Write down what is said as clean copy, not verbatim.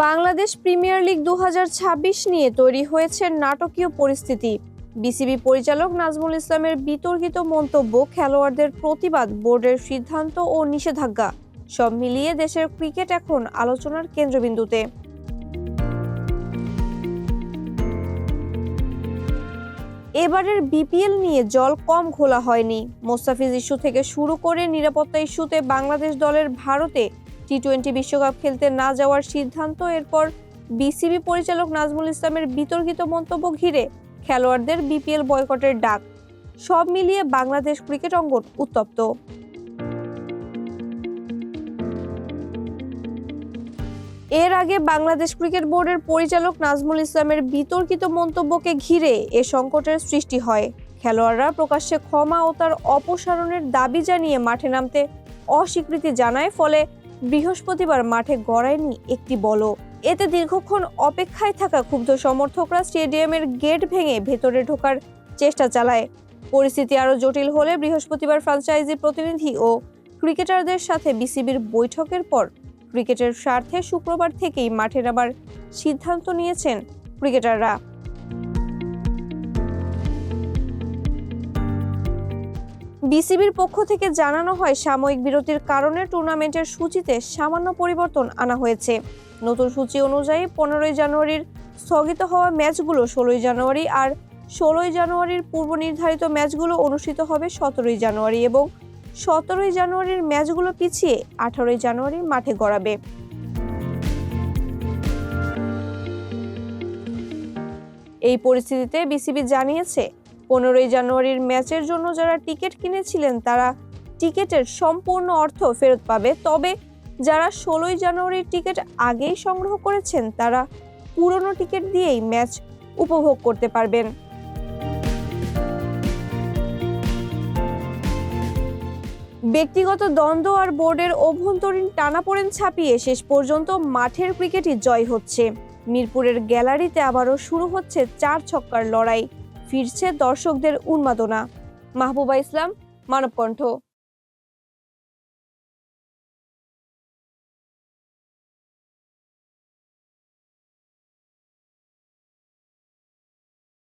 Bangladesh premier league 2026 নিয়ে তৈরি হয়েছে নাটকীয় পরিস্থিতি। বিসিবি পরিচালক নাজমুল ইসলামের বিতর্কিত মন্তব্য, খেলোয়াড়দের প্রতিবাদ, বোর্ডের সিদ্ধান্ত ও নিষেধাজ্ঞা সব মিলিয়ে দেশের ক্রিকেট এখন আলোচনার কেন্দ্রবিন্দুতে। এবারের বিপিএল নিয়ে জল কম ঘোলা হয়নি। মোস্তাফিজ ইস্যু থেকে শুরু করে নিরাপত্তা ইস্যুতে বাংলাদেশ দলের ভারতে টি-20 বিশ্বকাপ খেলতে না যাওয়ার সিদ্ধান্ত, এরপর বিসিবি পরিচালক নাজমুল ইসলামের বিতর্কিত মন্তব্য ঘিরে খেলোয়াড়দের বিপিএল বয়কটের ডাক, সব মিলিয়ে বাংলাদেশ ক্রিকেট অঙ্গন উত্তপ্ত। এর আগে বাংলাদেশ ক্রিকেট বোর্ডের পরিচালক নাজমুল ইসলামের বিতর্কিত মন্তব্যকে ঘিরে এ সংকটের সৃষ্টি হয়। খেলোয়াড়রা প্রকাশ্যে ক্ষমা ও তার অপসারণের দাবি জানিয়ে মাঠে নামতে অস্বীকৃতি জানায়, ফলে বৃহস্পতিবার মাঠে গড়ায়নি একটি বলও। এতে দীর্ঘক্ষণ অপেক্ষায় থাকা ক্ষুব্ধ সমর্থকরা স্টেডিয়ামের গেট ভেঙে ভেতরে ঢোকার চেষ্টা চালায়। পরিস্থিতি আরও জটিল হলে বৃহস্পতিবার ফ্র্যাঞ্চাইজি প্রতিনিধি ও ক্রিকেটারদের সাথে বিসিবির বৈঠকের পর ক্রিকেটের স্বার্থে শুক্রবার থেকেই মাঠে নামার সিদ্ধান্ত নিয়েছেন ক্রিকেটাররা। বিসিবির পক্ষ থেকে জানানো হয়, সাময়িক বিরতির কারণে টুর্নামেন্টের সূচিতে সামান্য পরিবর্তন আনা হয়েছে। নতুন সূচি অনুযায়ী 15ই জানুয়ারির স্থগিত হওয়া ম্যাচগুলো 16ই জানুয়ারি, আর 16ই জানুয়ারির পূর্ব নির্ধারিত ম্যাচগুলো অনুষ্ঠিত হবে 17ই জানুয়ারি এবং 17ই জানুয়ারির ম্যাচগুলো পিছিয়ে 18ই জানুয়ারি মাঠে গড়াবে। এই পরিস্থিতিতে বিসিবি জানিয়েছে, 15ই জানুয়ারির ম্যাচের জন্য যারা টিকিট কিনেছিলেন তারা টিকিটের সম্পূর্ণ অর্থ ফেরত পাবে, তবে যারা 16ই জানুয়ারির টিকিট আগেই সংগ্রহ করেছেন তারা পুরনো টিকিট দিয়েই ম্যাচ উপভোগ করতে পারবেন। ব্যক্তিগত দ্বন্দ্ব আর বোর্ডের অভ্যন্তরীণ টানাপোড়েন ছাপিয়ে শেষ পর্যন্ত মাঠের ক্রিকেটই জয় হচ্ছে। মিরপুরের গ্যালারিতে আবারও শুরু হচ্ছে 4 ছক্কার লড়াই, ফিরছে দর্শকদের উন্মাদনা। মাহবুবা ইসলাম, মানবকণ্ঠ।